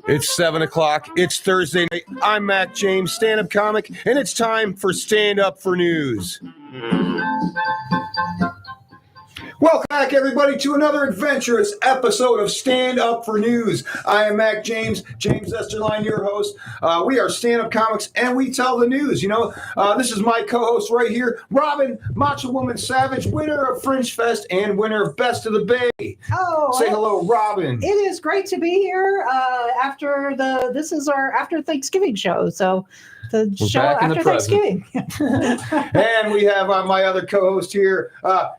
It's 7 o'clock. It's Thursday night. I'm Mac James, stand-up comic, and it's time for Stand Up for News. Welcome back, everybody, to another adventurous episode of Stand Up for News. I am Mac James, James Esterline, your host. We are stand-up comics, and we tell the news. You know, this is my co-host right here, Robin, Macho Woman Savage, winner of Fringe Fest and winner of Best of the Bay. Oh, say hello, Robin. It is great to be here this is our after Thanksgiving show. So the We're show back in after the present. Thanksgiving. And we have my other co-host here,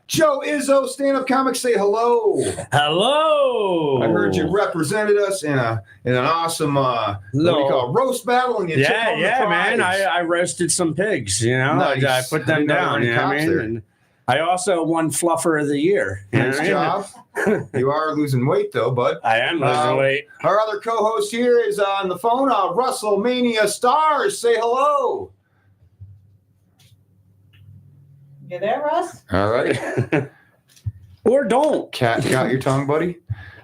Joe Izzo, stand-up comic. Say hello. Hello. I heard you represented us in an awesome what do you call it, roast battle, and you took home the prize. Man. I roasted some pigs. You know, Nice. I put them down. You know what I mean? And I also won Fluffer of the Year. Nice job. You are losing weight, though, bud. I am losing weight. Our other co-host here is on the phone, WrestleMania Stars. Say hello. You there, Russ? All right. Or don't. Got your tongue, buddy?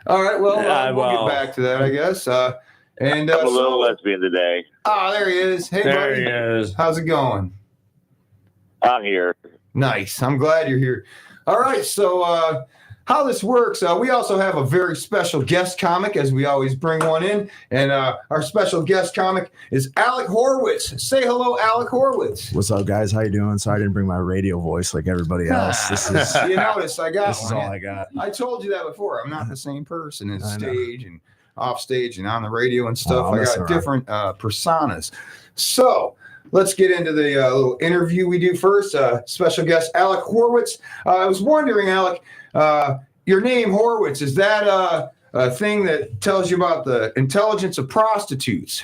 All right, well, we'll get back to that, I guess. I'm a little lesbian today. Oh, there he is. Hey, There buddy. he is. How's it going? I'm here. Nice. I'm glad you're here. All right, so how this works, we also have a very special guest comic, as we always bring one in, and our special guest comic is Alec Horwitz. Say hello, Alec Horwitz. What's up, guys? How you doing? Sorry I didn't bring my radio voice like everybody else. This is You notice I got this is one. all I got. I told you that before. I'm not the same person as stage and off stage and on the radio and stuff. I got different personas. So let's get into the little interview we do first. Special guest Alec Horwitz. I was wondering, Alec, your name Horwitz, is that a thing that tells you about the intelligence of prostitutes?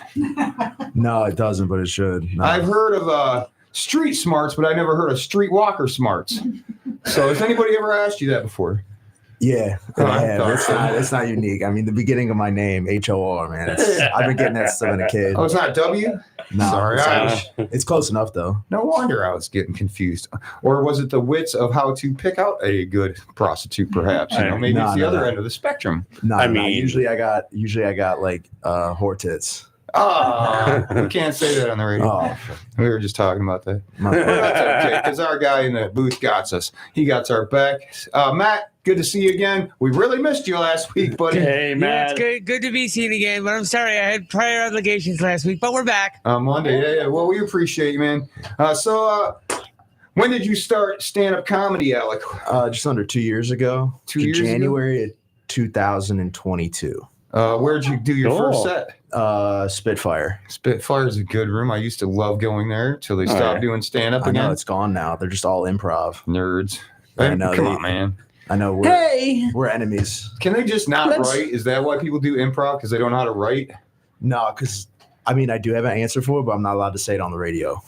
No, it doesn't, but it should. No. I've heard of street smarts, but I never heard of streetwalker smarts. So has anybody ever asked you that before? Yeah, it's not unique. I mean, the beginning of my name, HOR, man. I've been getting that since I've been a kid. Oh, it's not W? No, Sorry. it's close enough, though. No wonder I was getting confused. Or was it the wits of how to pick out a good prostitute, perhaps? You know, maybe it's the other end of the spectrum. No, I mean, usually I got like whore tits. Oh, we can't say that on the radio. Oh. We were just talking about that. That's okay, because our guy in the booth got us. He got our back. Matt, good to see you again. We really missed you last week, buddy. Hey, man. Yeah, it's good to be seen again, but I'm sorry I had prior obligations last week, but we're back. Monday, yeah. Well, we appreciate you, man. So when did you start stand-up comedy, Alec? Just under 2 years ago. 2 years ago? January of 2022. Where'd you do your first set? Spitfire. Spitfire is a good room. I used to love going there till they stopped doing stand-up I again. know, it's gone now. They're just all improv. Nerds. I know, Come on, man. I know we're enemies. Can they just not write? Is that why people do improv? Because they don't know how to write? No, because I mean, I do have an answer for it, but I'm not allowed to say it on the radio. He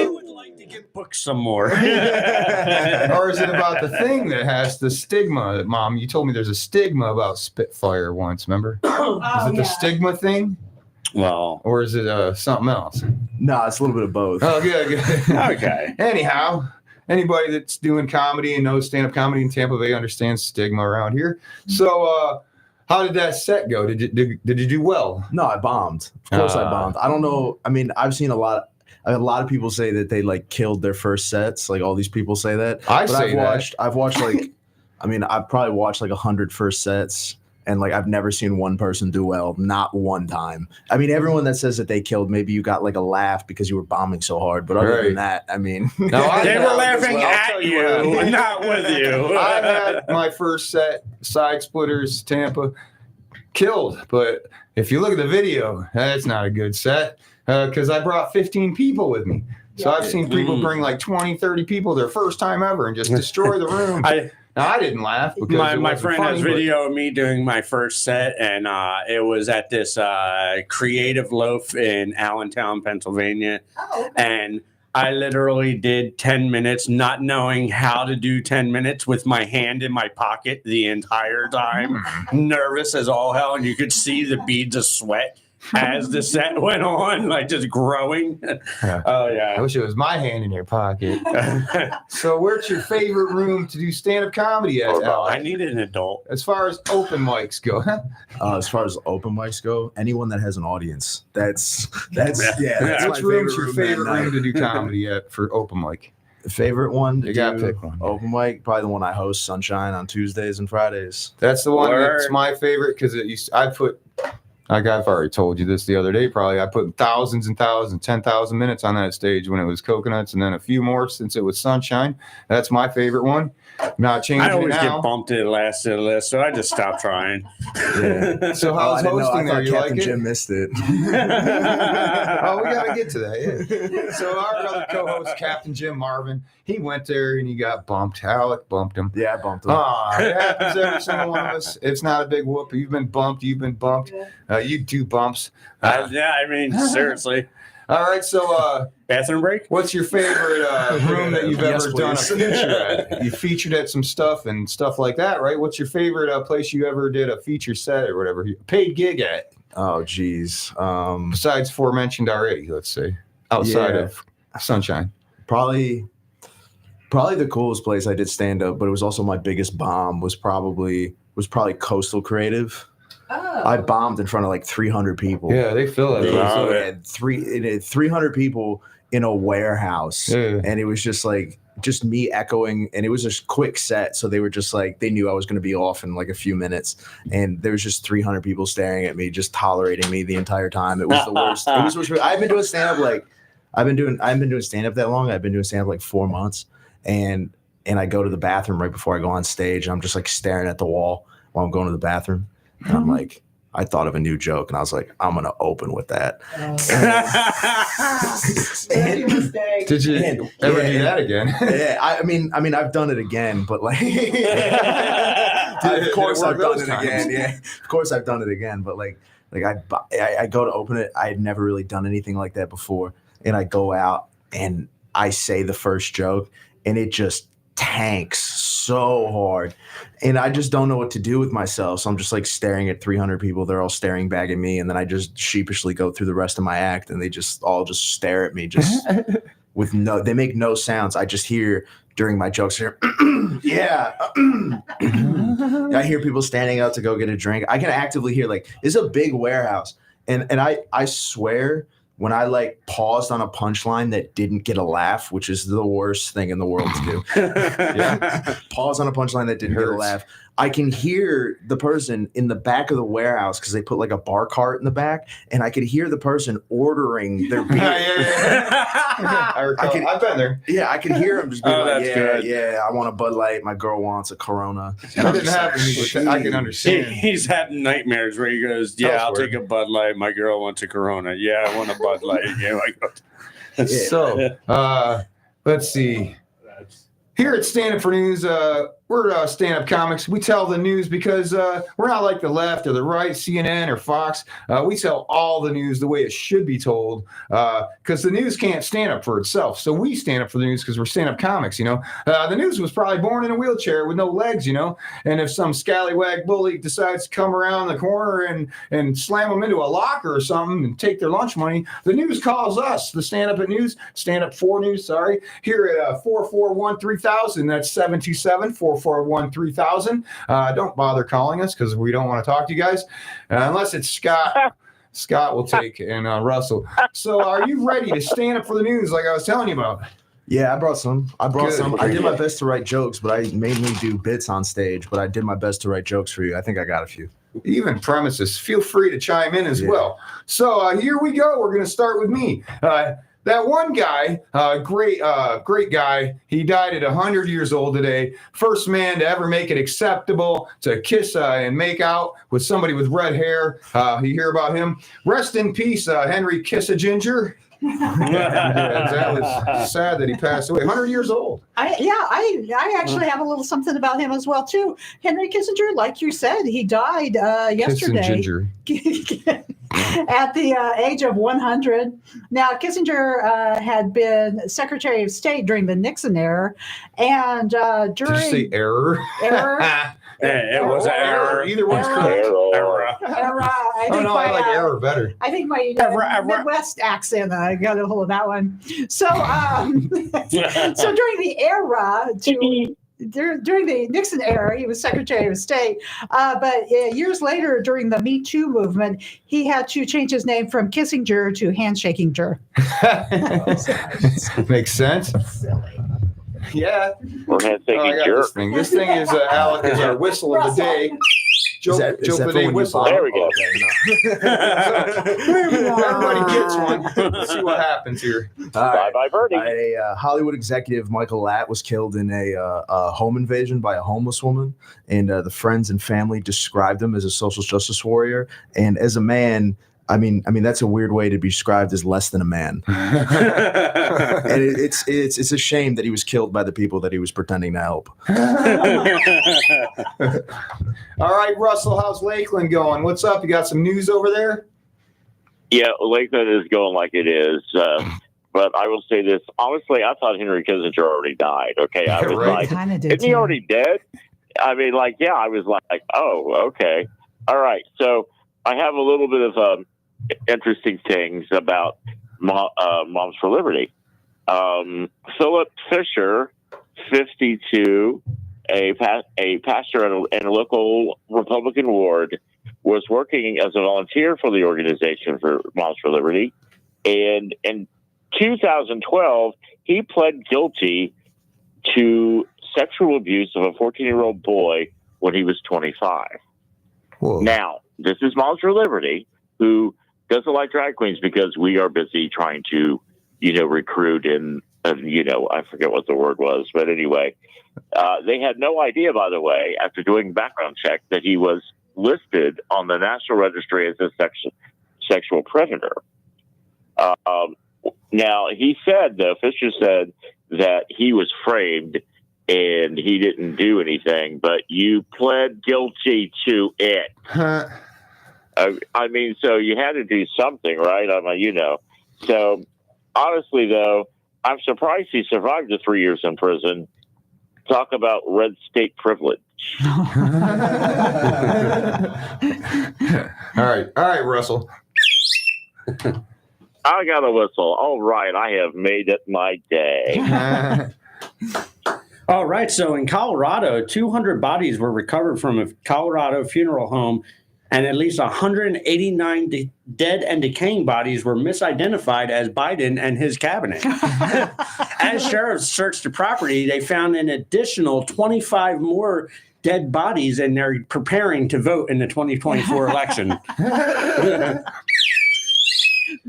would like to get booked some more. Or is it about the thing that has the stigma? Mom, you told me there's a stigma about Spitfire once, remember? Is it the stigma thing? Well, or is it something else? No, it's a little bit of both. Oh, good. Okay. Anyhow, anybody that's doing comedy and knows stand-up comedy in Tampa Bay understands stigma around here. So, how did that set go? Did you do well? No, I bombed. Of course, I bombed. I don't know. I mean, I've seen a lot of people say that they like killed their first sets. Like all these people say that. I've watched like, I mean, I've probably watched like 100 first sets. And like I've never seen one person do well, not one time. I mean, everyone that says that they killed, maybe you got like a laugh because you were bombing so hard. But other than that, I mean, they were laughing at you, not with you. I had my first set, Side Splitters, Tampa, killed. But if you look at the video, that's not a good set because I brought 15 people with me. So I've seen people bring like 20, 30 people their first time ever and just destroy the room. Now, I didn't laugh because my friend has video of me doing my first set, and it was at this Creative Loaf in Allentown, Pennsylvania. Oh, okay. And I literally did 10 minutes, not knowing how to do 10 minutes with my hand in my pocket the entire time, nervous as all hell, and you could see the beads of sweat as the set went on, like just growing. Oh I yeah. wish it was my hand in your pocket. So, where's your favorite room to do stand-up comedy at? I needed an adult. As far as open mics go, As far as open mics go, anyone that has an audience, that's That's which room's your favorite room to do comedy at for open mic? Favorite one? You gotta pick one. Open mic, probably the one I host, Sunshine, on Tuesdays and Fridays. That's the one Word. that's my favorite because I've already told you this the other day, probably. I put thousands and thousands, 10,000 minutes on that stage when it was Coconuts, and then a few more since it was Sunshine. That's my favorite one. Not changing I always it now. get bumped to the last of the list, so I just stopped trying. Yeah. So how's hosting there? You Captain like it? Jim missed it. Oh, we got to get to that. Yeah. So our other co-host, Captain Jim Marvin, he went there and he got bumped. Alec bumped him. Yeah, I bumped him. It happens to every single one of us. It's not a big whoop. You've been bumped. You do bumps. Seriously. All right. So Bathroom break? what's your favorite room that you've Yes, ever done a please. feature at? You featured at some stuff and stuff like that, right? What's your favorite place you ever did a feature set or whatever? Paid gig at? Oh, geez. Besides aforementioned already, let's say. Outside of Sunshine. Probably the coolest place I did stand up, but it was also my biggest bomb was probably Coastal Creative. Oh. I bombed in front of like 300 people. Yeah, they fill it. Yeah. So it had 300 people in a warehouse, Yeah. and it was just me echoing, and it was a quick set, so they were just like, they knew I was going to be off in like a few minutes, and there was just 300 people staring at me, just tolerating me the entire time. It was the worst. It was I've been doing stand up I haven't been doing stand up that long. I've been doing stand up like 4 months, and I go to the bathroom right before I go on stage, and I'm just like staring at the wall while I'm going to the bathroom, and I'm like, I thought of a new joke, and I was like, I'm going to open with that. Did you ever do that again? Yeah, I mean, I've done it again, but like, of course I've done it again. Yeah, of course I've done it again, but like I go to open it. I had never really done anything like that before, and I go out and I say the first joke, and it just tanks so hard, and I just don't know what to do with myself. So I'm just like staring at 300 people. They're all staring back at me, and then I just sheepishly go through the rest of my act, and they just all stare at me, just with they make no sounds. I just hear during my jokes here, yeah. I hear people standing up to go get a drink. I can actively hear, like, it's a big warehouse, and I swear, when I like paused on a punchline that didn't get a laugh, which is the worst thing in the world to do. Pause on a punchline that didn't get a laugh. I can hear the person in the back of the warehouse because they put like a bar cart in the back, and I could hear the person ordering their beer. I've been there. Yeah, I can hear him just being like, good. I want a Bud Light. My girl wants a Corona. That didn't happen to me, but I can understand. He's had nightmares where he goes, I'll take a Bud Light. My girl wants a Corona. Yeah, I want a Bud Light. Yeah, So, let's see. Here at Stand Up for News, we're stand-up comics. We tell the news because we're not like the left or the right, CNN or Fox. We tell all the news the way it should be told because the news can't stand up for itself. So we stand up for the news because we're stand-up comics, you know. The news was probably born in a wheelchair with no legs, you know. And if some scallywag bully decides to come around the corner and slam them into a locker or something and take their lunch money, the news calls us, the Stand Up at News, Stand Up for News, sorry, here at 441-3000. That's 727-441-3000. Don't bother calling us because we don't want to talk to you guys unless it's Scott. Scott will take and Russell. So are you ready to stand up for the news like I was telling you about? Yeah, I brought some. Good. I did my best to write jokes, but I mainly do bits on stage. But I did my best to write jokes for you. I think I got a few. Even premises, feel free to chime in as well. So here we go. We're going to start with me. That one guy, great guy, he died at 100 years old today. First man to ever make it acceptable to kiss and make out with somebody with red hair. You hear about him? Rest in peace, Henry Kissinger. That was sad that he passed away. 100 years old. I actually have a little something about him as well too. Henry Kissinger, like you said, he died yesterday at the age of 100. Now, Kissinger had been Secretary of State during the Nixon era, and during Did you say error? It was an error. Either one's correct. Error. I think I like error better. I think my Midwest accent, I got a hold of that one. So, so during the era during the Nixon era, he was Secretary of State. But years later, during the Me Too movement, he had to change his name from Kissinger to Handshaking-ger. Makes sense. Silly. Yeah. Or handshaking-ger. This thing is Alec is our whistle of the day. Joke of the day whistle. There we go. Everybody gets one. Let's see what happens here. Bye-bye, birdie. A Hollywood executive, Michael Latt, was killed in a home invasion by a homeless woman, and the friends and family described him as a social justice warrior. And as a man, I mean, that's a weird way to be described as less than a man. And it's a shame that he was killed by the people that he was pretending to help. All right, Russell, how's Lakeland going? What's up? You got some news over there? Yeah, Lakeland is going like it is. But I will say this. Honestly, I thought Henry Kissinger already died. Okay. I was like, isn't he already dead? I mean, like, yeah, I was like, oh, okay. All right. So I have a little bit of interesting things about Moms for Liberty. Philip Fisher, 52, a pastor in a local Republican ward, was working as a volunteer for the organization for Moms for Liberty. And in 2012, he pled guilty to sexual abuse of a 14-year-old boy when he was 25. Whoa. Now, this is Moms for Liberty, who doesn't like drag queens because we are busy trying to, recruit and, I forget what the word was. But anyway, they had no idea, by the way, after doing background check, that he was listed on the National Registry as a sexual predator. Now, Fisher said that he was framed and he didn't do anything, but you pled guilty to it. I mean, so you had to do something, right? I mean, So, honestly, though, I'm surprised he survived the 3 years in prison. Talk about red state privilege. All right, Russell. I got a whistle. All right, I have made it my day. All right, so in Colorado, 200 bodies were recovered from a Colorado funeral home, and at least 189 dead and decaying bodies were misidentified as Biden and his cabinet. As sheriffs searched the property, they found an additional 25 more dead bodies, and they're preparing to vote in the 2024 election.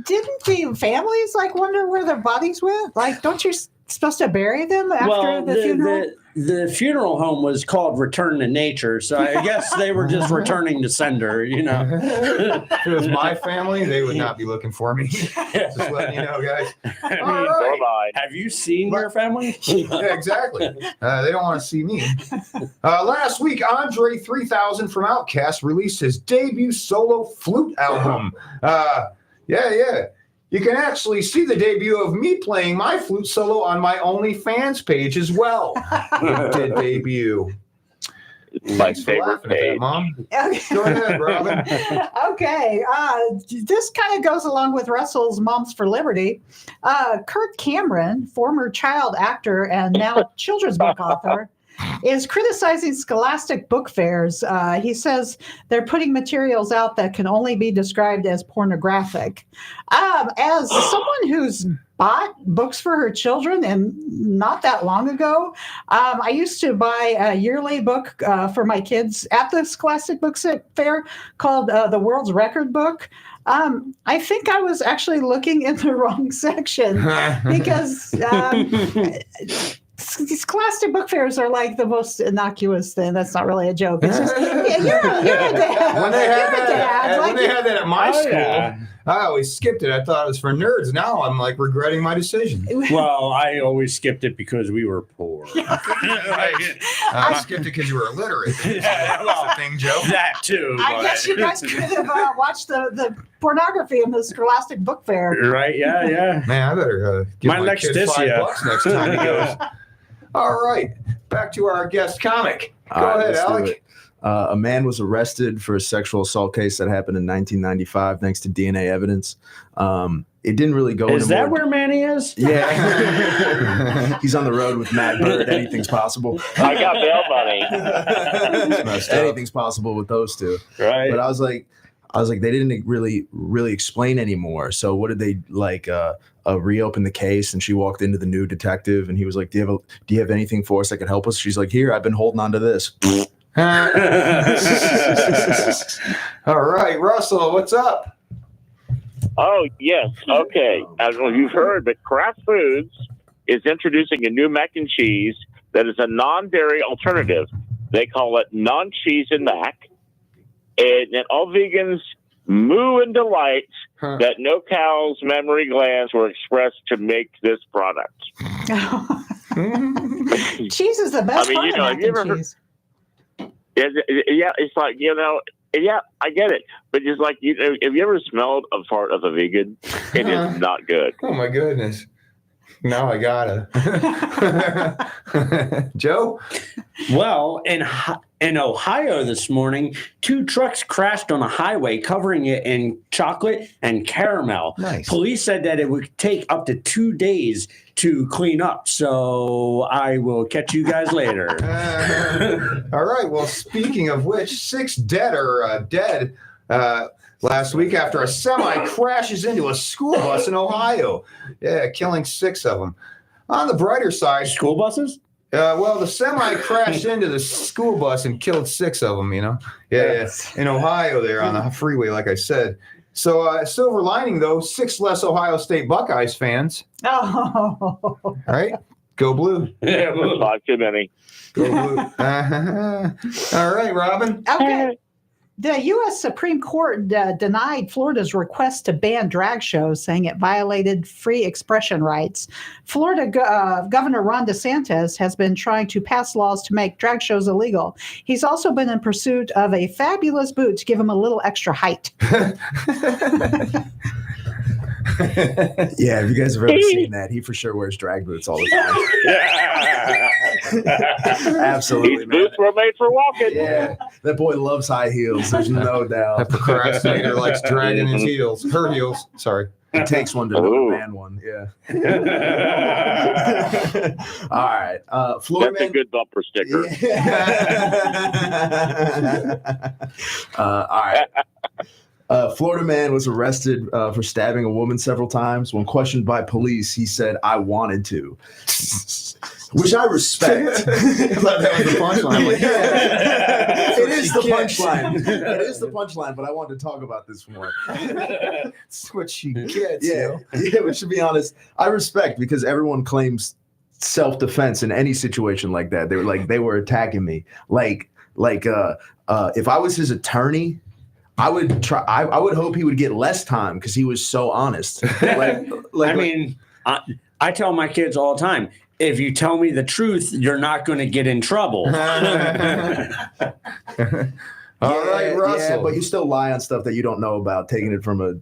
Didn't the families wonder where their bodies went? Don't you supposed to bury them after the funeral? The funeral home was called Return to Nature, so I guess they were just returning to sender, If it was my family, they would not be looking for me. Just letting you know, guys. Have you seen your family? Yeah, exactly. They don't want to see me. Last week, Andre 3000 from Outkast released his debut solo flute album. Yeah. You can actually see the debut of me playing my flute solo on my OnlyFans page as well. It did debut. My favorite page. Mom. Okay. Go ahead, Robin. Okay. This kind of goes along with Russell's Moms for Liberty. Kirk Cameron, former child actor and now children's book author, is criticizing scholastic book fairs. He says they're putting materials out that can only be described as pornographic. As someone who's bought books for her children, and not that long ago, I used to buy a yearly book for my kids at the Scholastic Book Fair called The World's Record Book. I think I was actually looking in the wrong section because Scholastic book fairs are like the most innocuous thing. That's not really a joke. It's just, yeah, you're a dad. When they had that at my school, I always skipped it. I thought it was for nerds. Now I'm regretting my decision. Well, I always skipped it because we were poor. I skipped it because you were illiterate. That's the thing, Joe. That too. I guess you guys could have watched the pornography in the Scholastic Book Fair. Right? Yeah. Man, I better give my kid $5 next time he goes. All right, back to our guest comic. Go ahead, Alec. A man was arrested for a sexual assault case that happened in 1995 thanks to DNA evidence. It didn't really go. Is that where Manny is? Yeah. He's on the road with Matt Bird. Anything's possible. I got bail money. Anything's possible with those two. Right. But I was like, they didn't really explain anymore. So what did they reopen the case? And she walked into the new detective, and he was like, "Do you have anything for us that could help us?" She's like, "Here, I've been holding on to this." All right, Russell, what's up? Oh, yes. Okay. I don't know if you've heard, but Kraft Foods is introducing a new mac and cheese that is a non-dairy alternative. They call it non-cheese and mac. And all vegans moo in delight that no cow's mammary glands were expressed to make this product. Cheese is the best part of mac and cheese. Yeah, it's like, yeah, I get it. But just like, have you ever smelled a fart of a vegan? It is not good. Oh, my goodness. Now I gotta. Joe? Well, in Ohio this morning, 2 trucks crashed on a highway covering it in chocolate and caramel. Nice. Police said that it would take up to 2 days to clean up. So I will catch you guys later. All right. Well, speaking of which, 6 dead last week after a semi crashes into a school bus in Ohio. Yeah, killing 6 of them. On the brighter side, school buses? Well, the semi crashed into the school bus and killed 6 of them, Yeah, in Ohio there on the freeway, like I said. So silver lining, though, 6 less Ohio State Buckeyes fans. Oh. All right. Go blue. Yeah, blue. 5 too many. Go blue. All right, Robin. Okay. The U.S. Supreme Court denied Florida's request to ban drag shows, saying it violated free expression rights. Florida Governor Ron DeSantis has been trying to pass laws to make drag shows illegal. He's also been in pursuit of a fabulous boot to give him a little extra height. Yeah, if you guys have ever seen that, he for sure wears drag boots all the time. Absolutely. These boots were made for walking. Yeah, that boy loves high heels. There's no doubt. That procrastinator likes dragging his heels. Her heels. Sorry. It takes one to know a man one. Yeah. All right. Florida. That's a good bumper sticker. All right. Florida man was arrested for stabbing a woman several times. When questioned by police, he said, "I wanted to," which I respect. I thought that was the punchline. Like, it is the punchline. It is the punchline, but I wanted to talk about this more. That's what she gets. Yeah, but to be honest, I respect because everyone claims self-defense in any situation like that. They were attacking me. If I was his attorney, I would try. I would hope he would get less time because he was so honest. I tell my kids all the time, if you tell me the truth, you're not going to get in trouble. All right, Russell. Yeah, but you still lie on stuff that you don't know about, taking it from a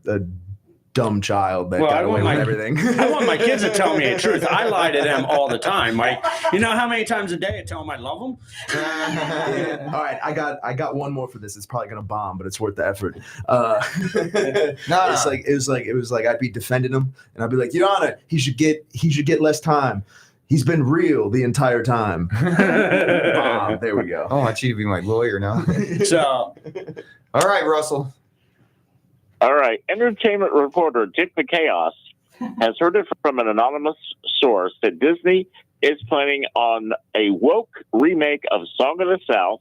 dumb child that got away with everything. I want my kids to tell me the truth. I lie to them all the time. Like, you know how many times a day I tell them I love them? Yeah. All right, I got one more for this. It's probably gonna bomb, but it's worth the effort. It was like I'd be defending him, and I'd be like, Your Honor, he should get less time. He's been real the entire time. Bomb. There we go. I want you to be my lawyer now. So, all right, Russell. All right. Entertainment reporter Dick the Chaos has heard it from an anonymous source that Disney is planning on a woke remake of Song of the South.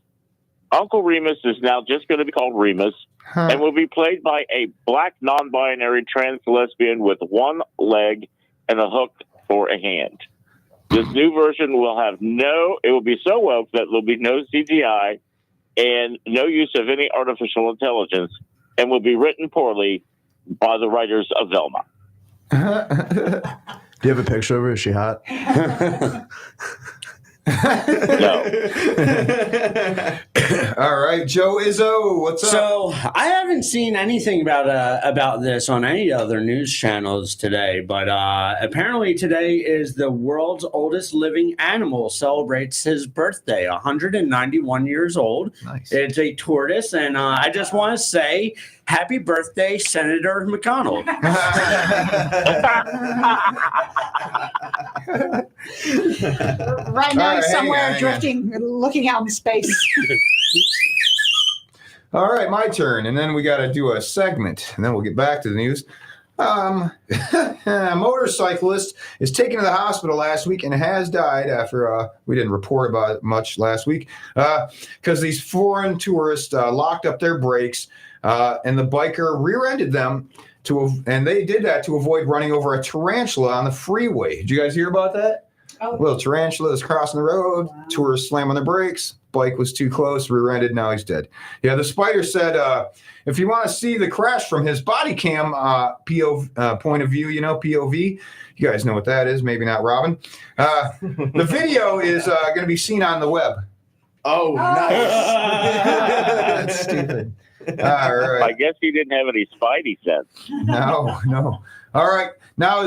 Uncle Remus is now just going to be called Remus and will be played by a black non-binary trans lesbian with one leg and a hook for a hand. This new version will be so woke that there'll be no CGI and no use of any artificial intelligence, and will be written poorly by the writers of Velma. Do you have a picture of her? Is she hot? No. All right, Joe Izzo, what's up? So I haven't seen anything about this on any other news channels today, but apparently today is the world's oldest living animal celebrates his birthday, 191 years old. Nice. It's a tortoise, and I just want to say happy birthday, Senator McConnell. Right now, he's somewhere drifting, looking out in space. All right, my turn. And then we got to do a segment, and then we'll get back to the news. A motorcyclist is taken to the hospital last week and has died after we didn't report about it much last week because these foreign tourists locked up their brakes and the biker rear-ended them and they did that to avoid running over a tarantula on the freeway. Did you guys hear about that? Oh. Well, tarantula is crossing the road. Wow. Tourists slam on their brakes. Bike was too close, rear-ended. Now he's dead. Yeah, the spider said, if you want to see the crash from his body cam point of view, POV, you guys know what that is. Maybe not, Robin. The video is going to be seen on the web. Oh, nice. That's stupid. All right. I guess he didn't have any spidey sense. No. All right. Now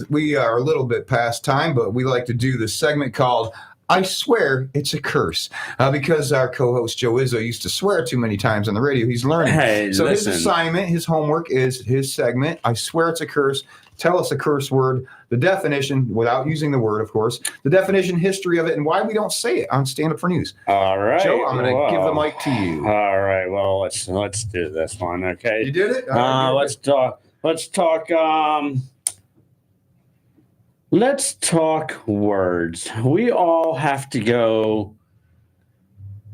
we are a little bit past time, but we like to do this segment called I Swear It's a Curse because our co-host Joe Izzo used to swear too many times on the radio. He's learning. Hey, so listen. His assignment, his homework is his segment. I Swear It's a Curse. Tell us a curse word, the definition, without using the word, of course, the definition, history of it, and why we don't say it on Stand Up for News. All right. Joe, I'm going to give the mic to you. All right. Well, let's do this one, okay? You did it? Let's talk. Let's talk words. We all have to go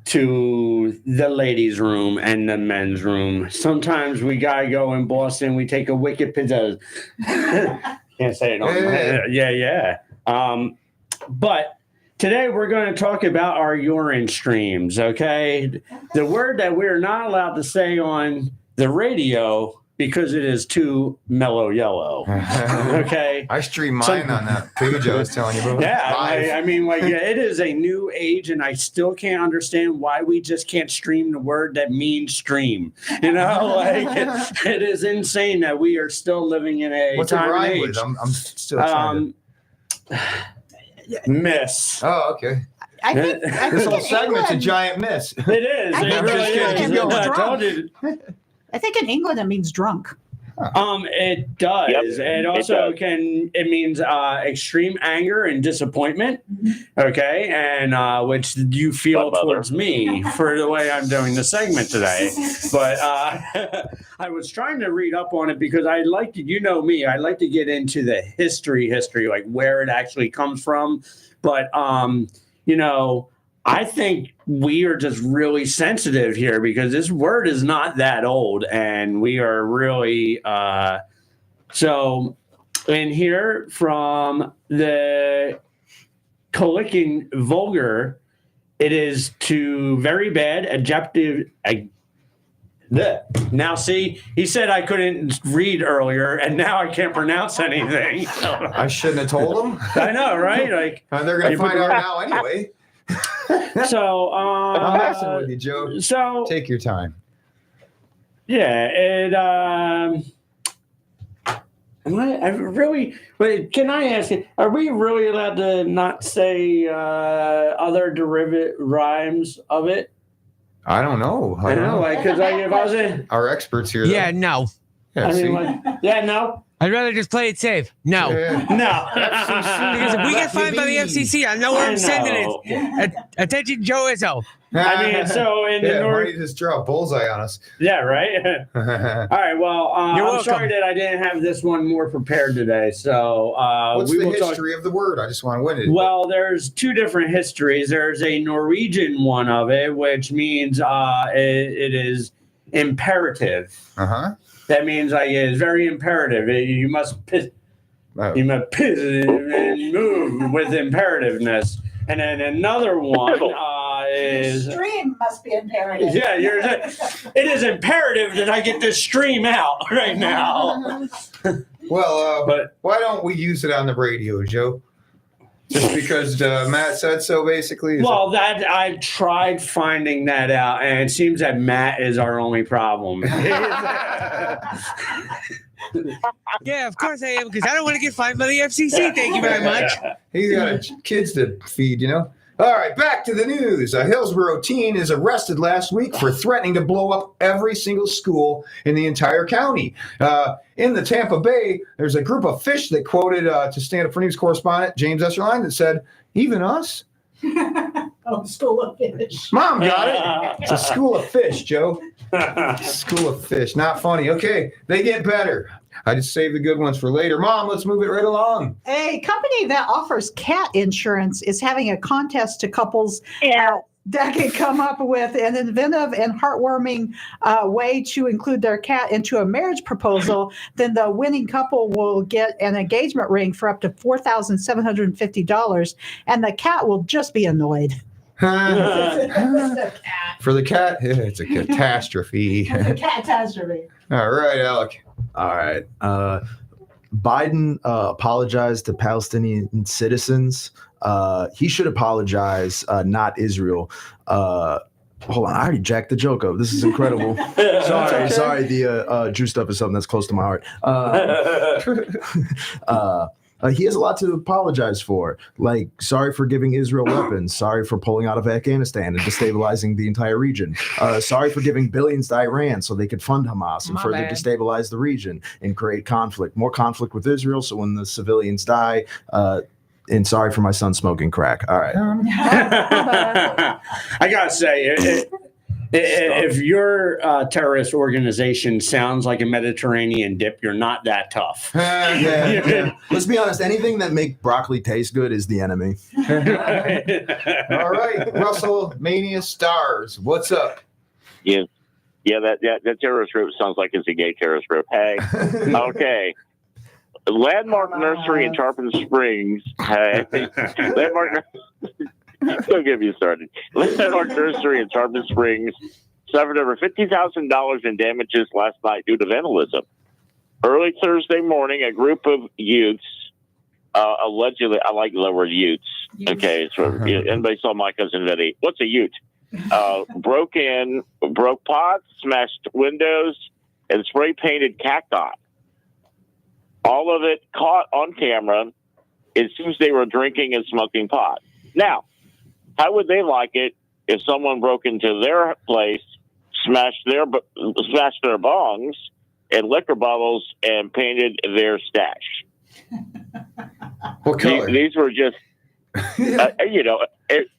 to the ladies' room and the men's room. Sometimes we gotta go in Boston. We take a wicked pizza. Can't say it on yeah. But today we're going to talk about our urine streams. Okay, the word that we're not allowed to say on the radio because it is too mellow yellow. Okay. I stream mine on that page I was telling you about. Yeah, I mean, it is a new age, and I still can't understand why we just can't stream the word that means stream. It is insane that we are still living in a What's time it rhyme and age. with? I'm still trying miss. Oh, okay. I think This whole segment's a giant miss. It is. It really is. I told you. I think in England it means drunk. It does. Yep, it also it means extreme anger and disappointment. Okay, and which you feel towards me for the way I'm doing the segment today. But I was trying to read up on it because I like to, me, I like to get into the history, like where it actually comes from. But I think we are just really sensitive here because this word is not that old, and we are really so. In here from the Collican Vulgar, it is to very bad, adjective. Now, see, he said I couldn't read earlier, and now I can't pronounce anything. I shouldn't have told them. I know, right? Like they're going to find out now anyway. So I'm messing with you, Joe. So take your time. Yeah, I really? Wait, can I ask you? Are we really allowed to not say other derivative rhymes of it? I don't know. I know, because if I was in our experts here. Yeah, no. Yeah, no. I'd rather just play it safe. No. Yeah. No. Because if we get fined by the FCC, I know where I'm sending it. Attention, Joe Izzo. I mean, so in the North, Marty just draw a bullseye on us. Yeah, right. All right. Well, I'm sorry that I didn't have this one more prepared today. So what's the history of the word? I just want to win it. Well, there's two different histories. There's a Norwegian one of it, which means it is imperative. That means it is very imperative. You must piss. You must piss and move with imperativeness. And then another one is stream must be imperative. Yeah, it is imperative that I get this stream out right now. Well, but why don't we use it on the radio, Joe? Just because Matt said so, basically? Well, that I tried finding that out, and it seems that Matt is our only problem. Yeah, of course I am, because I don't want to get fined by the FCC. Thank you very much. He's got kids to feed, All right, back to the news. A Hillsborough teen is arrested last week for threatening to blow up every single school in the entire county. In the Tampa Bay, there's a group of fish that quoted to Stand Up for News correspondent James Esserline that said, "Even us?" School of fish. Mom got it. It's a school of fish, Joe. School of fish. Not funny. Okay, they get better. I just saved the good ones for later. Mom, let's move it right along. A company that offers cat insurance is having a contest to couples that can come up with an inventive and heartwarming way to include their cat into a marriage proposal. Then the winning couple will get an engagement ring for up to $4,750, and the cat will just be annoyed. For the cat, it's a catastrophe. It's a catastrophe. All right, Alec. All right. Biden apologized to Palestinian citizens. He should apologize, not Israel. Hold on, I already jacked the joke up. This is incredible. Sorry. The Jew stuff is something that's close to my heart. He has a lot to apologize for. Like, sorry for giving Israel weapons. Sorry for pulling out of Afghanistan and destabilizing the entire region. Sorry for giving billions to Iran so they could fund Hamas and further destabilize the region and create conflict. More conflict with Israel, so when the civilians die, and sorry for my son smoking crack. All right. I got to say, if your terrorist organization sounds like a Mediterranean dip, you're not that tough. Yeah. Let's be honest. Anything that make broccoli taste good is the enemy. All right. Russell Mania Stars. What's up? Yeah, that terrorist group sounds like it's a gay terrorist group. Hey, okay. Landmark Nursery in Tarpon Springs. Hey, don't get me started. Landmark Nursery in Tarpon Springs suffered over $50,000 in damages last night due to vandalism. Early Thursday morning, a group of youths, allegedly, I like the word youths. Okay, so anybody saw My Cousin Vinny? What's a ute? Broke pots, smashed windows, and spray painted cacti. All of it caught on camera. It seems they were drinking and smoking pot. Now, how would they like it if someone broke into their place, smashed their bongs and liquor bottles, and painted their stash? What color? These were just, it's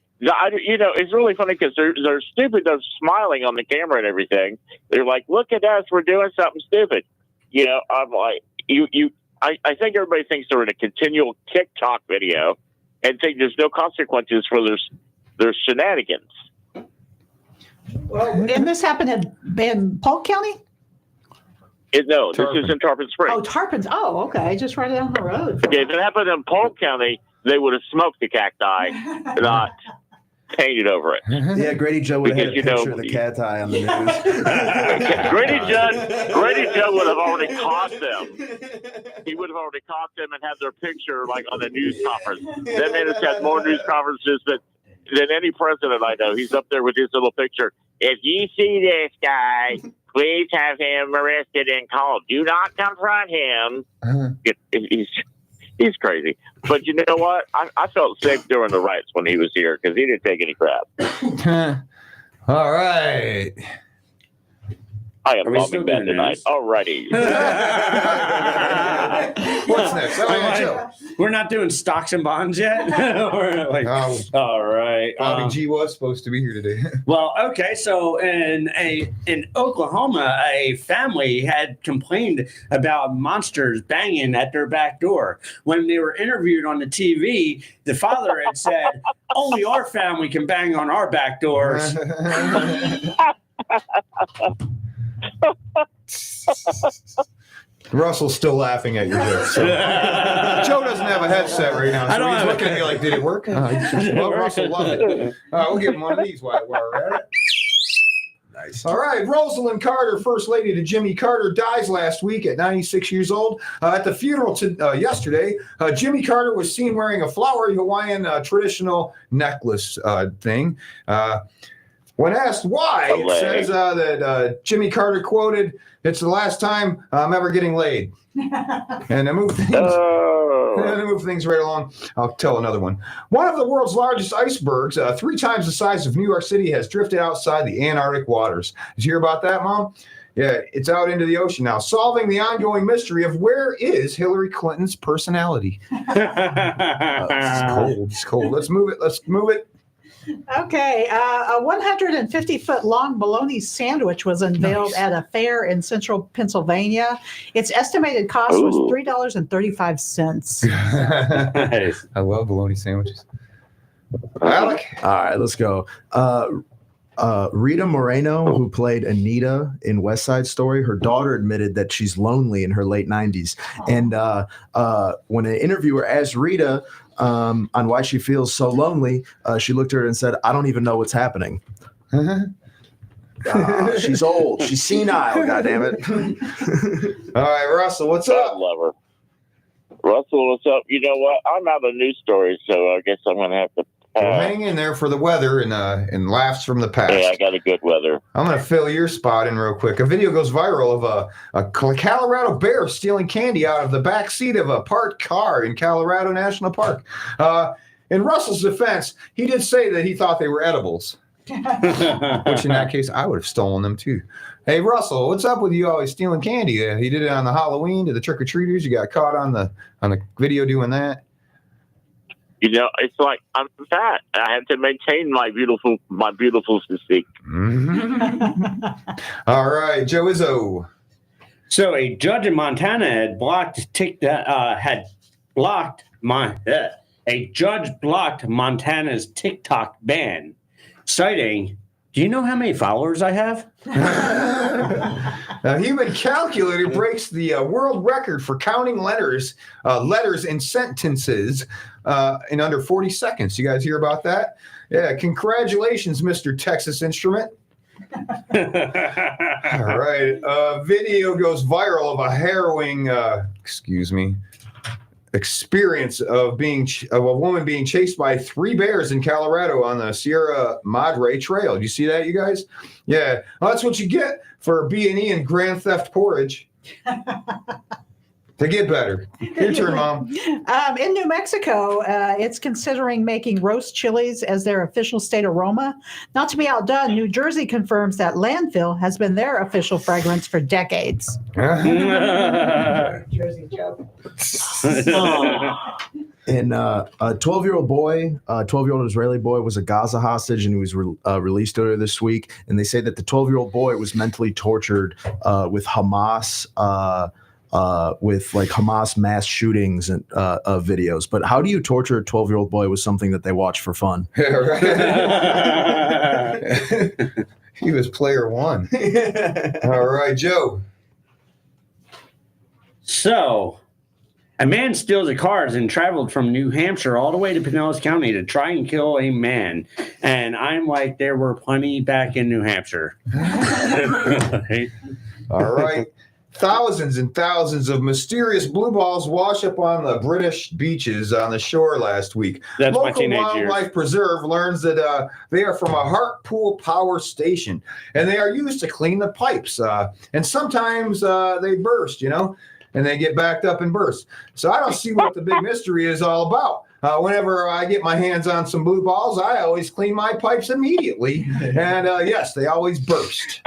really funny because they're stupid. They're smiling on the camera and everything. They're like, "Look at us, we're doing something stupid." I'm like, I think everybody thinks they're in a continual TikTok video and think there's no consequences for their shenanigans. Well, and this happened in Polk County? No, this is in Tarpon Springs. Oh, Tarpon. Oh, okay. Just right down the road. Okay, if it happened in Polk County, they would have smoked the cacti, not painted over it. Yeah, Grady Joe would have had a picture of the cacti on the news. Grady Joe would have already caught them. He would have already caught them and had their picture like on the news conference. That man has had more news conferences than any president I know. He's up there with his little picture. If you see this guy, please have him arrested and called. Do not confront him. He's crazy. But you know what? I felt sick during the riots when he was here because he didn't take any crap. All right. I am bombing bad tonight. Alrighty. What's next? We're not doing stocks and bonds yet. All right. Bobby G was supposed to be here today. Well, okay. So in Oklahoma, a family had complained about monsters banging at their back door. When they were interviewed on the TV, the father had said, "Only our family can bang on our back doors." Russell's still laughing at your joke. So. Joe doesn't have a headset right now, so he's looking at me like, "Did it work?" Well, Russell loved it. We'll give him one of these while we're at it. Nice. All right. Rosalind Carter, First Lady to Jimmy Carter, dies last week at 96 years old. At the funeral yesterday, Jimmy Carter was seen wearing a flowery Hawaiian traditional necklace thing. When asked why, it says that Jimmy Carter quoted, "It's the last time I'm ever getting laid." And to move things right along, I'll tell another one. One of the world's largest icebergs, 3 times the size of New York City, has drifted outside the Antarctic waters. Did you hear about that, Mom? Yeah, it's out into the ocean now, solving the ongoing mystery of where is Hillary Clinton's personality. It's cold. Let's move it. Okay, a 150-foot long bologna sandwich was unveiled at a fair in central Pennsylvania. Its estimated cost was $3.35. Nice. I love bologna sandwiches. Alec? All right, let's go. Rita Moreno, who played Anita in West Side Story, her daughter admitted that she's lonely in her late 90s. And when an interviewer asked Rita on why she feels so lonely, she looked at her and said, "I don't even know what's happening." She's old. She's senile, goddammit. All right, Russell, what's up? I love her. Russell, what's up? You know what? I'm out of news stories, so I guess I'm going to have to hang in there for the weather and laughs from the past. Yeah, I got a good weather. I'm going to fill your spot in real quick. A video goes viral of a Colorado bear stealing candy out of the back seat of a parked car in Colorado National Park. In Russell's defense, he did say that he thought they were edibles, which in that case, I would have stolen them too. Hey, Russell, what's up with you always stealing candy? You did it on the Halloween to the trick-or-treaters. You got caught on the video doing that. You know, it's like I'm fat. I have to maintain my beautiful physique. Mm-hmm. All right, Joe Izzo. So a judge in Montana had blocked Montana's TikTok ban, citing, "Do you know how many followers I have?" A human calculator breaks the world record for counting letters in sentences in under 40 seconds. You guys hear about that? Yeah, congratulations, Mr. Texas Instrument. All right. Video goes viral of a harrowing, experience of a woman being chased by 3 bears in Colorado on the Sierra Madre Trail. Do you see that, you guys? Yeah. Well, that's what you get for B&E and Grand Theft Porridge. To get better. Your turn, Mom. In New Mexico, it's considering making roast chilies as their official state aroma. Not to be outdone, New Jersey confirms that landfill has been their official fragrance for decades. Jersey joke. And a 12-year-old Israeli boy was a Gaza hostage, and he was released earlier this week. And they say that the 12-year-old boy was mentally tortured with Hamas. With like Hamas mass shootings and videos. But how do you torture a 12-year-old boy with something that they watch for fun? He was player 1. All right, Joe. So, a man steals a car and traveled from New Hampshire all the way to Pinellas County to try and kill a man. And I'm like, there were plenty back in New Hampshire. All right. Thousands and thousands of mysterious blue balls wash up on the British beaches on the shore last week. That's Local my teenage Wildlife years. Preserve learns that they are from a Hartpool power station, and they are used to clean the pipes. And sometimes they burst, and they get backed up and burst. So I don't see what the big mystery is all about. Whenever I get my hands on some blue balls, I always clean my pipes immediately. And yes, they always burst.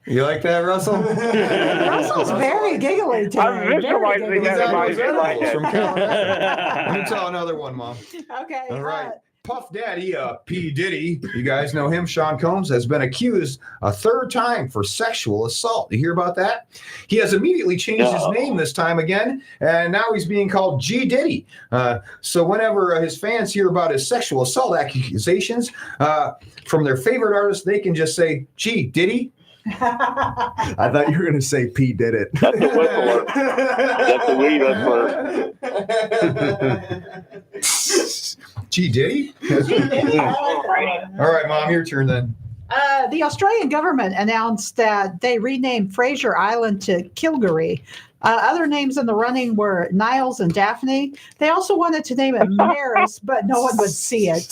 You like that, Russell? Russell's very giggly today. I'm visualizing that in my head. Let me tell another one, Mom. Okay. All right. Puff Daddy, P. Diddy, you guys know him, Sean Combs, has been accused a 3rd time for sexual assault. You hear about that? He has immediately changed his name this time again, and now he's being called G. Diddy. So whenever his fans hear about his sexual assault accusations from their favorite artist, they can just say, G. Diddy. I thought you were going to say P did it. That's the whistler. That's the weed whistler. Gee, did he? All right, Mom, your turn then. The Australian government announced that they renamed Fraser Island to Kilgore. Other names in the running were Niles and Daphne. They also wanted to name it Maris, but no one would see it.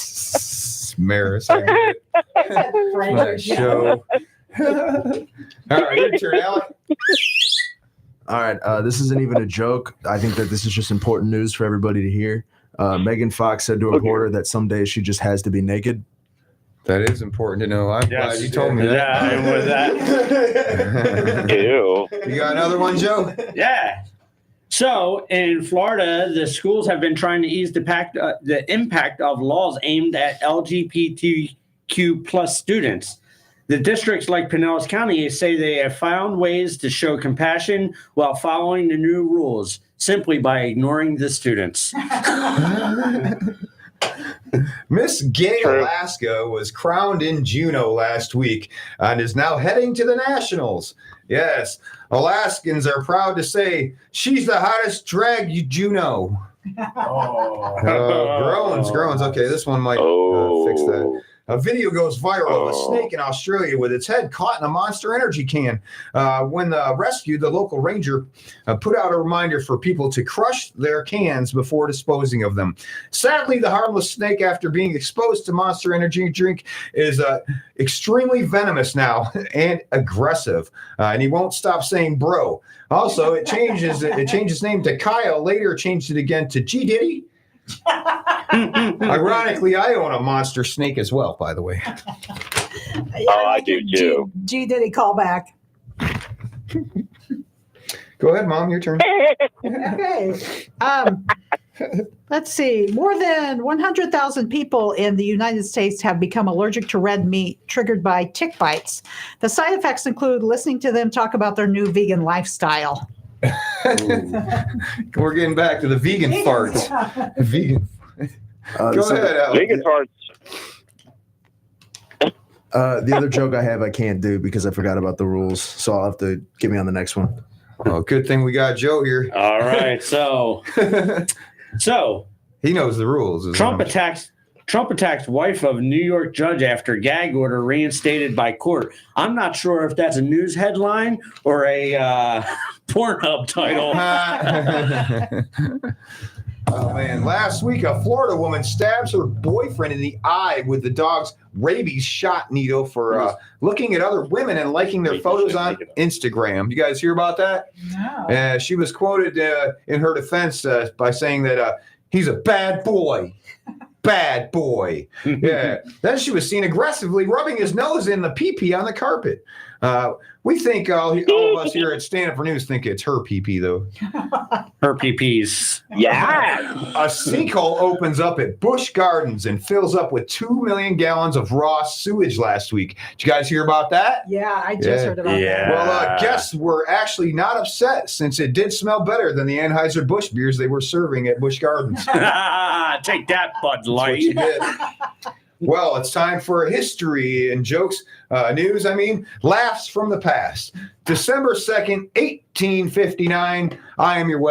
Maris. Nice show. All right, your turn, Alec. All right, this isn't even a joke. I think that this is just important news for everybody to hear. Megan Fox said to a reporter that some days she just has to be naked. That is important to know. I'm glad you told me that. Yeah, and with that. Ew. You got another one, Joe? Yeah. So in Florida, the schools have been trying to ease the impact of laws aimed at LGBTQ plus students. The districts like Pinellas County say they have found ways to show compassion while following the new rules simply by ignoring the students. Miss Gay Alaska was crowned in Juneau last week and is now heading to the Nationals. Yes, Alaskans are proud to say she's the hottest drag Juneau. Groans. Okay, this one might fix that. A video goes viral of a snake in Australia with its head caught in a Monster Energy can. When rescued, the local ranger put out a reminder for people to crush their cans before disposing of them. Sadly, the harmless snake, after being exposed to Monster Energy drink, is extremely venomous now and aggressive. And he won't stop saying bro. Also, it changed its name to Kyle. Later, changed it again to G Diddy. Ironically, I own a monster snake as well, by the way. I do too. G Diddy call back. Go ahead, Mom, your turn. Okay. Let's see. More than 100,000 people in the United States have become allergic to red meat triggered by tick bites. The side effects include listening to them talk about their new vegan lifestyle. We're getting back to the vegan farts. Vegan. Go ahead, Alex. Vegan farts. The other joke I have, I can't do because I forgot about the rules. So I'll have to get me on the next one. Oh, good thing we got Joe here. All right. So he knows the rules. Trump attacks wife of New York judge after gag order reinstated by court. I'm not sure if that's a news headline or a Pornhub title. Oh, man. Last week, a Florida woman stabs her boyfriend in the eye with the dog's rabies shot needle for looking at other women and liking their photos on Instagram. You guys hear about that? No. She was quoted in her defense by saying that he's a bad boy. Bad boy. Yeah. Then she was seen aggressively rubbing his nose in the pee-pee on the carpet. We think all of us here at Stand Up for News think it's her pee-pee, though. Her pee-pees. Yeah. A sinkhole opens up at Busch Gardens and fills up with 2 million gallons of raw sewage last week. Did you guys hear about that? Yeah, I just heard about that. Well, guests were actually not upset since it did smell better than the Anheuser-Busch beers they were serving at Busch Gardens. Take that, Bud Light. That's what you did. Well, it's time for history and jokes, news. Laughs from the past. December 2nd, 1859. I am your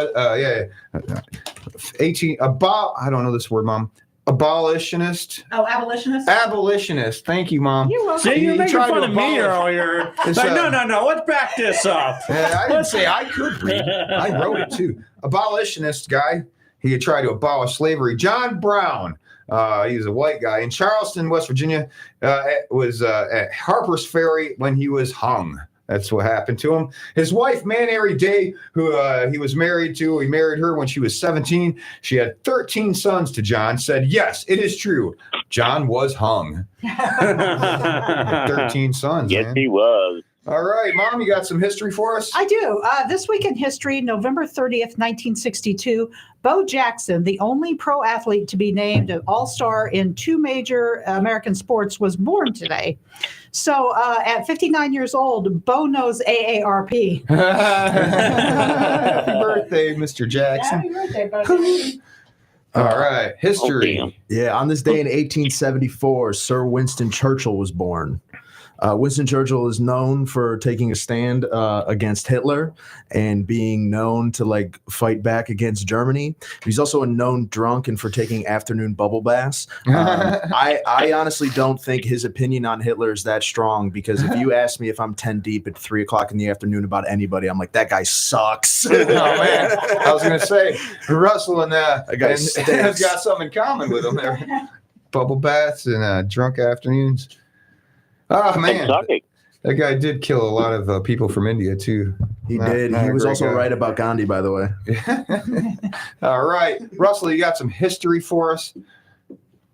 18. I don't know this word, Mom. Abolitionist. Oh, abolitionist. Abolitionist. Thank you, Mom. You're welcome. See, you're making fun of me earlier. No. Let's back this up. I didn't say I could read. I wrote it too. Abolitionist guy. He had tried to abolish slavery. John Brown. He was a white guy in Charleston, West Virginia. Was at Harper's Ferry when he was hung. That's what happened to him. His wife, Mary Dade, who he was married to, he married her when she was 17. She had 13 sons to John, said, yes, it is true. John was hung. 13 sons. Yes, man. he was. All right, Mom, you got some history for us? I do. This week in history, November 30th, 1962, Bo Jackson, the only pro athlete to be named an all-star in 2 major American sports, was born today. So at 59 years old, Bo knows AARP. Happy birthday, Mr. Jackson. Happy birthday, Bo. All right, history. Yeah, on this day in 1874, Sir Winston Churchill was born. Winston Churchill is known for taking a stand against Hitler and being known to like fight back against Germany. He's also a known drunk and for taking afternoon bubble baths. I honestly don't think his opinion on Hitler is that strong, because if you ask me if I'm 10 deep at 3 o'clock in the afternoon about anybody, I'm like, that guy sucks. Oh man, I was gonna say Russell and that guy has got something in common with him there. Bubble baths and drunk afternoons. Oh man, that guy did kill a lot of people from India too. He did. He was also right about Gandhi, by the way. All right, Russell, you got some history for us?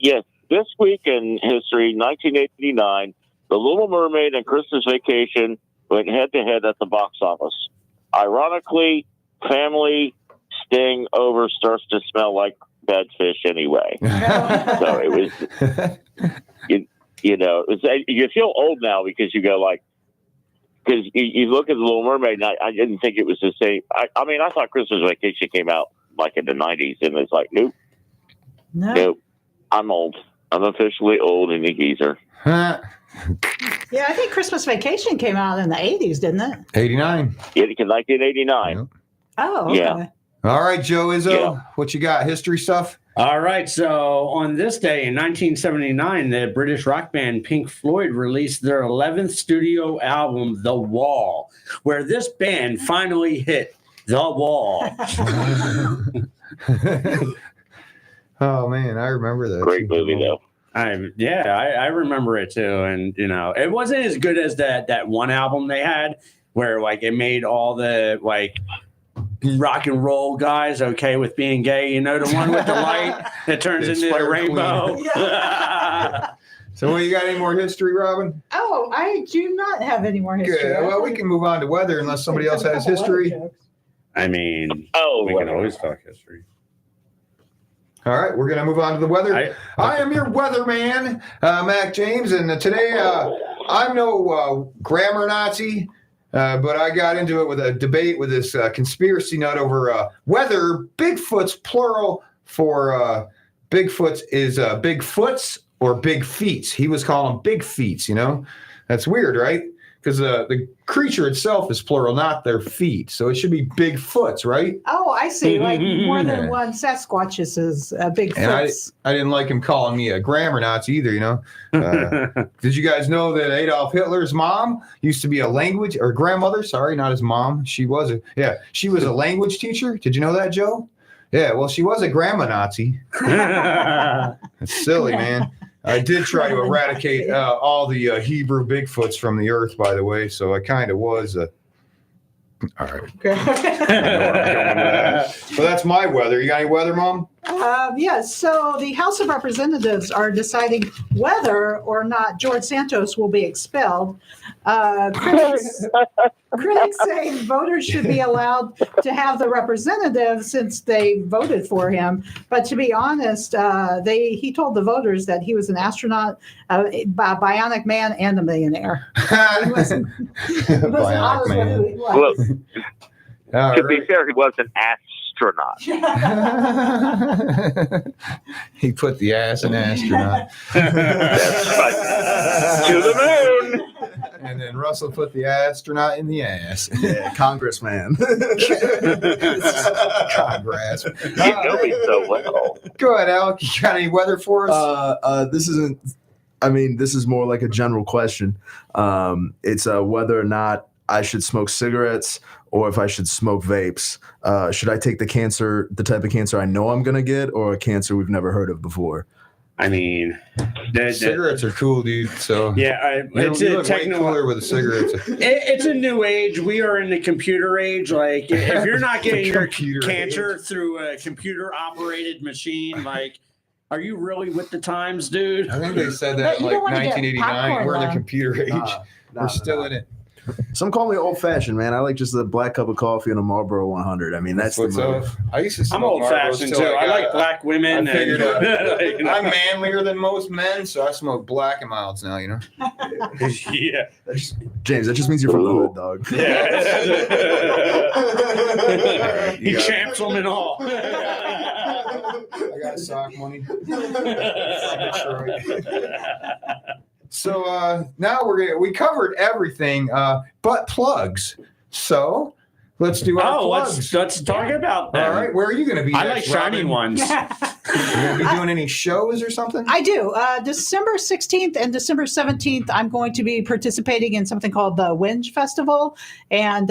Yes, this week in history, 1989, The Little Mermaid and Christmas Vacation went head-to-head at the box office. Ironically, family Sting over starts to smell like bad fish anyway. So it was, you feel old now because you go like, because you look at The Little Mermaid, and I didn't think it was the same. I mean, I thought Christmas Vacation came out like in the 90s, and it's like, nope. I'm old. I'm officially old and a geezer. Yeah, I think Christmas Vacation came out in the 80s, didn't it? 89. Yeah, 1989. Yep. Oh, okay. Yeah. All right, Joe Izzo, what you got? History stuff? All right. So on this day in 1979, the British rock band Pink Floyd released their 11th studio album, The Wall, where this band finally hit the wall. Oh man, I remember that. Great movie though. I remember it too, and it wasn't as good as that one album they had where like it made all the like rock and roll guys okay with being gay. The one with the light that turns into a rainbow. So, you got any more history, Robin? Oh, I do not have any more history. Good. Well, we can move on to weather unless somebody else has history. I mean, we can always talk history. All right, we're going to move on to the weather. I am your weatherman, Mac James, and today I'm no grammar Nazi, but I got into it with a debate with this conspiracy nut over whether Bigfoot's plural for Bigfoot's is Bigfoots or big feets. He was calling big feets, That's weird, right? Because the creature itself is plural, not their feet. So it should be Bigfoots, right? Oh, I see. Like more than one Sasquatches is Bigfoots. I didn't like him calling me a grammar Nazi either, Did you guys know that Adolf Hitler's mom used to be a language, or grandmother, sorry, not his mom. She was a language teacher. Did you know that, Joe? Yeah, well, she was a grandma Nazi. That's silly, man. I did try to eradicate all the Hebrew Bigfoots from the earth, by the way, so I kind of was. All right. So that's my weather. You got any weather, Mom? Yes. So the House of Representatives are deciding whether or not George Santos will be expelled. Critics say voters should be allowed to have the representative since they voted for him. But to be honest, he told the voters that he was an astronaut, a bionic man, and a millionaire. He wasn't honest with who he was. Well, to be fair, he was an astronaut. He put the ass in astronaut. That's right. To the moon. And then Russell put the astronaut in the ass. Yeah, congressman. Congress. You know me so well. Go ahead, Alec. You got any weather for us? This is more like a general question. It's whether or not I should smoke cigarettes or if I should smoke vapes. Should I take the type of cancer I know I'm going to get, or a cancer we've never heard of before? I mean, cigarettes are cool, dude. So yeah, it's you look way cooler with the cigarettes. It's a new age. We are in the computer age. Like, if you're not getting your cancer through a computer-operated machine, like, are you really with the times, dude? I think they said that in like 1989. We're in the computer age. We're still in it. Some call me old-fashioned, man. I like just a black cup of coffee and a Marlboro 100. I mean, that's what's the up. I used to smoke. I'm old-fashioned too. I like black women. I'm manlier than most men, so I smoke Black and Milds now. Yeah. James, that just means you're from the hood, dog. Yeah. He champs them and all. I got sock money. So now we covered everything but plugs. So let's do our plugs. Let's talk about that. All right, where are you going to be? I next, like shiny Robin? ones. You going to be doing any shows or something? I do. December 16th and December 17th, I'm going to be participating in something called the Winge Festival. And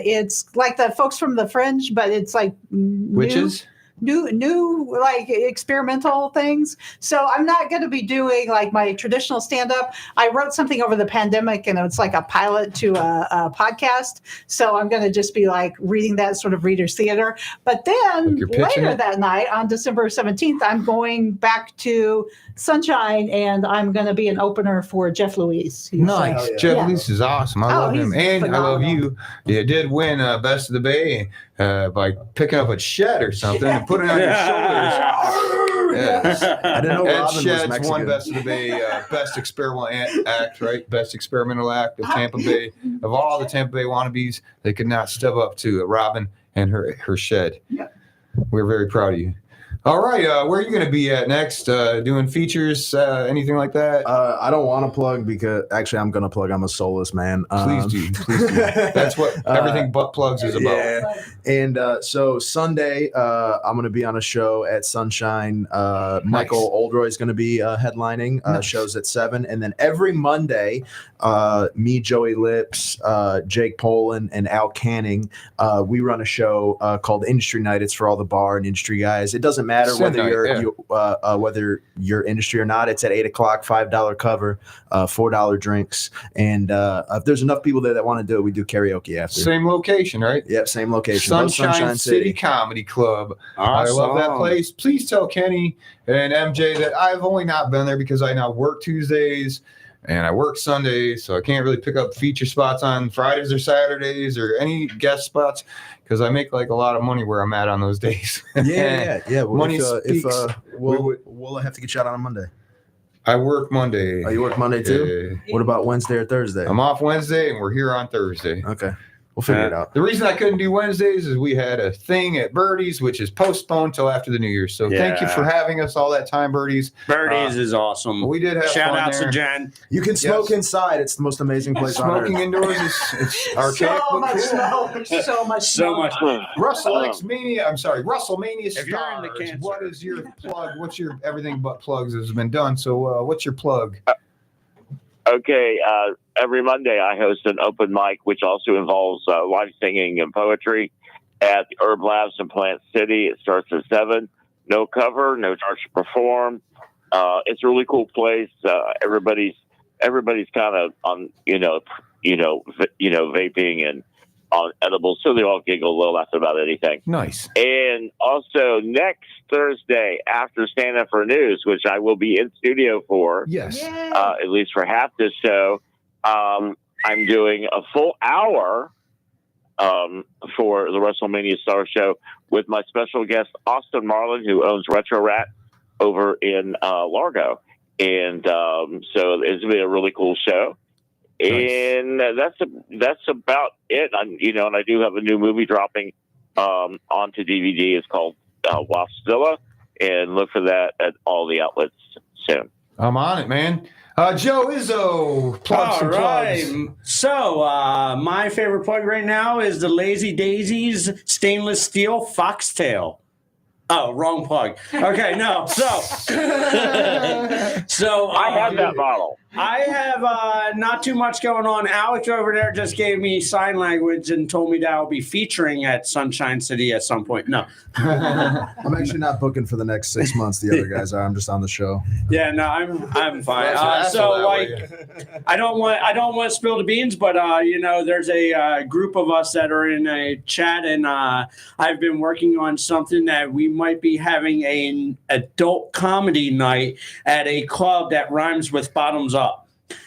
it's like the folks from the Fringe, but it's like Witches? New like experimental things. So I'm not going to be doing like my traditional stand-up. I wrote something over the pandemic and it's like a pilot to a podcast. So I'm going to just be like reading that sort of reader's theater. But then later that night on December 17th, I'm going back to Sunshine and I'm going to be an opener for Jeff Louise. Nice. Jeff Louise is awesome. I love him. And phenomenal. I love you. You did win Best of the Bay by picking up a shed or something and putting it on your shoulders. Yes. I didn't know Ed Robin was Shed's Mexican. won Best of the Bay, Best Experimental Act, right? Best Experimental Act of Tampa Bay. Of all the Tampa Bay wannabes, they could not step up to Robin and her shed. Yeah. We're very proud of you. All right, where are you going to be at next? Doing features, anything like that? I don't want to plug because actually I'm going to plug. I'm a soulless man. Please do. That's what everything but plugs is about. Yeah. And so Sunday, I'm going to be on a show at Sunshine. Michael Oldroy is going to be headlining shows at 7. And then every Monday, me, Joey Lips, Jake Poland, and Al Canning, we run a show called Industry Night. It's for all the bar and industry guys. It doesn't matter whether you're industry or not. It's at 8 o'clock, $5 cover, $4 drinks. And if there's enough people there that want to do it, we do karaoke after. Same location, right? Yep, same location. Sunshine City Comedy Club. Awesome. I love that place. Please tell Kenny and MJ that I've only not been there because I now work Tuesdays and I work Sundays, so I can't really pick up feature spots on Fridays or Saturdays or any guest spots because I make like a lot of money where I'm at on those days. Yeah. Well, money if we'll have to get you out on a Monday. I work Monday. Oh, you work Monday too? What about Wednesday or Thursday? I'm off Wednesday and we're here on Thursday. Okay. We'll figure it out. The reason I couldn't do Wednesdays is we had a thing at Birdie's, which is postponed till after the New Year. So thank you for having us all that time, Birdies. Birdies is awesome. We did have shout fun out there. to Jen. You can smoke inside. It's the most amazing place on earth. Smoking indoors is archaic. So much smoke. So much. WrestleMania If you're stars. into cancer. What is your plug? What's your everything but plugs has been done? So what's your plug? Okay, every Monday I host an open mic, which also involves live singing and poetry at the Herb Labs in Plant City. It starts at 7. No cover, no charge to perform. It's a really cool place. Everybody's kind of on, vaping and on edibles, so they all giggle a little laugh about anything. Nice. And also next Thursday after Stand Up for News, which I will be in studio for, Yes, at least for half this show, I'm doing a full hour for the WrestleMania Star Show with my special guest Austin Marlin, who owns Retro Rat over in Largo, and so it's gonna be a really cool show. Nice. And that's about it. And I do have a new movie dropping onto DVD. It's called Wafzilla, and look for that at all the outlets soon. I'm on it, man. Joe Izzo, plugs. So my favorite plug right now is the Lazy Daisies stainless steel foxtail. Oh, wrong plug. Okay, no. So I have that model. I have not too much going on. Alex over there just gave me sign language and told me that I'll be featuring at Sunshine City at some point. No. I'm actually not booking for the next 6 months. The other guys are. I'm just on the show. Yeah, no, I'm fine. I don't want to spill the beans, but there's a group of us that are in a chat, and I've been working on something that we might be having an adult comedy night at a club that rhymes with bottoms up.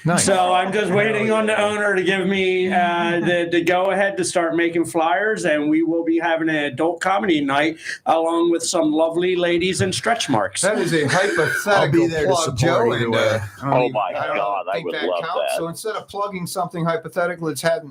Nice. So I'm just waiting on the owner to give me the go-ahead to start making flyers, and we will be having an adult comedy night along with some lovely ladies and stretch marks. That is a hypothetical I'll be there plug, to support Joe. either And, way. Oh my God, I would love that. So instead of plugging something hypothetical that's had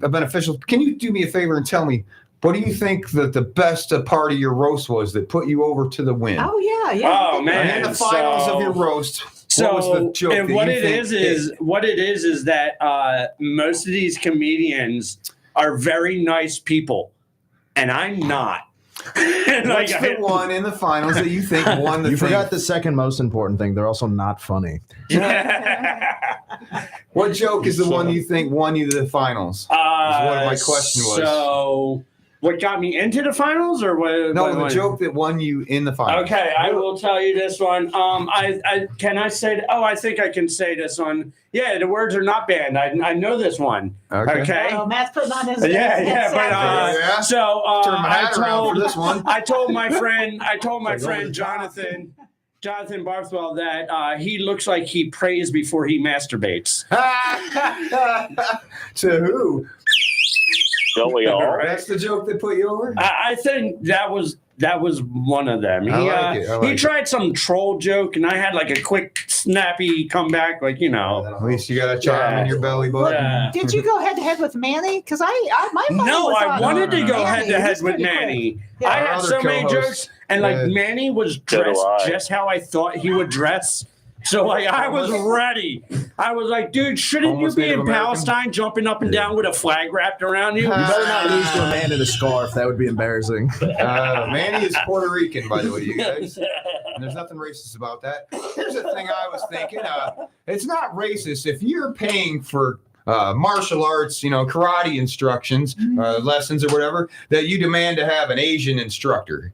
a beneficial, can you do me a favor and tell me, what do you think that the best part of your roast was that put you over to the win? Oh, yeah. Oh, man. And the finals of your roast. So, what was the joke? And what it is that most of these comedians are very nice people, and I'm not. What's the one in the finals that you think won the You thing? forgot the second most important thing. They're also not funny. What joke is the one you think won you the finals? Is what my question was. So, what got me into the finals, or what? No, the joke that won you in the finals. Okay, I will tell you this one. Can I say? Oh, I think I can say this one. Yeah, the words are not banned. I know this one. Okay. Oh, Matt's putting on his. So Turn my hat around for this one. I told my friend Jonathan Barthwell that he looks like he prays before he masturbates. To who? Don't we all? That's the joke that put you over? I think that was one of them. He tried some troll joke, and I had like a quick, snappy comeback, like, you know. At least you got a charm in your belly button. Yeah. Did you go head to head with Manny? Because my money was I on wanted to go Manny. head to head He's with pretty Manny. quick. Yeah. I had so many jokes, and like Manny was dressed So do I. just how I thought he would dress. So like I was ready. I was like, dude, shouldn't Almost you be Native in American? Palestine jumping up and down with a flag wrapped around you? You better not lose to a man in a scarf. That would be embarrassing. Manny is Puerto Rican, by the way, you guys. And there's nothing racist about that. Here's the thing I was thinking. It's not racist if you're paying for martial arts, karate instructions, lessons or whatever, that you demand to have an Asian instructor.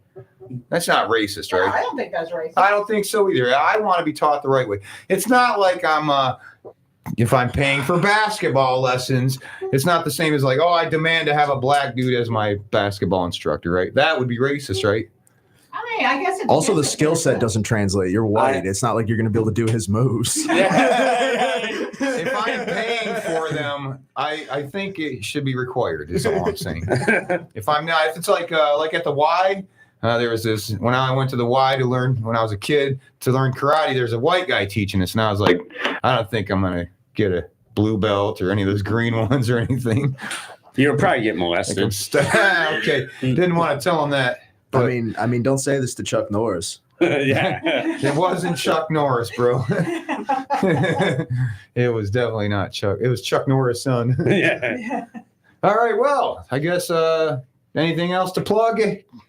That's not racist, right? I don't think that's racist. I don't think so either. I want to be taught the right way. It's not like if I'm paying for basketball lessons, it's not the same as like, I demand to have a black dude as my basketball instructor, right? That would be racist, right? I guess it's Also, the skill set doesn't translate. You're white. It's not like you're going to be able to do his moves. If I'm paying for them, I think it should be required, is all I'm saying. If it's like at the Y, there was this, when I went to the Y to learn, when I was a kid, to learn karate, there's a white guy teaching us. And I was like, I don't think I'm going to get a blue belt or any of those green ones or anything. You'll probably get molested. Okay. Didn't want to tell him that. But I mean, don't say this to Chuck Norris. Yeah. It wasn't Chuck Norris, bro. It was definitely not Chuck. It was Chuck Norris' son. Yeah. All right. Well, I guess anything else to plug?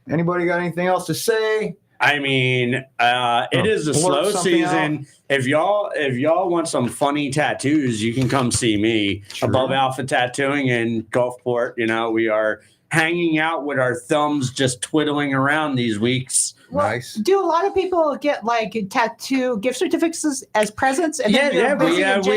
Anybody got anything else to say? I mean, it is a slow season. If y'all want some funny tattoos, you can come see me. True. Above Alpha Tattooing in Gulfport. We are hanging out with our thumbs just twiddling around these weeks. Well, nice. Do a lot of people get like tattoo gift certificates as presents? And We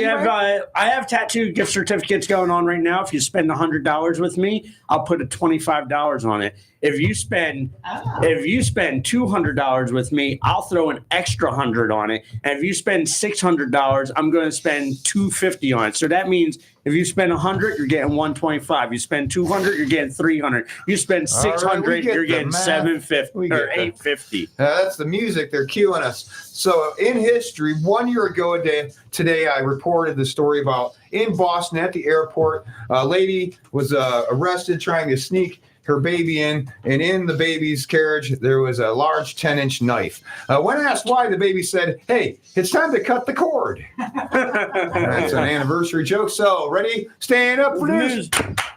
have. I have tattoo gift certificates going on right now. If you spend $100 with me, I'll put a $25 on it. If you spend $200 with me, I'll throw an extra $100 on it. And if you spend $600, I'm going to spend $250 on it. So that means if you spend $100, you're getting $125. You spend $200, you're getting $300. You spend $600, you're getting $750 or $850. That's the music they're cueing us. So in history, 1 year ago today, I reported the story about in Boston at the airport, a lady was arrested trying to sneak her baby in, and in the baby's carriage, there was a large 10-inch knife. When asked why, the baby said, "Hey, it's time to cut the cord." That's an anniversary joke. So, ready? Stand up for news.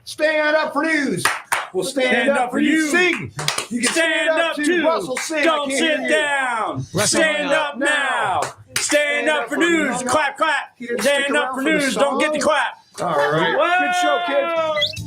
Stand up for news. We'll stand up for you. Sing. You can stand up too. Russell, sing. Don't sit down. Stand up now. Stand up for news. Clap, clap. Stand up for news. Don't get the clap. All right. Whoa. Good show, kids.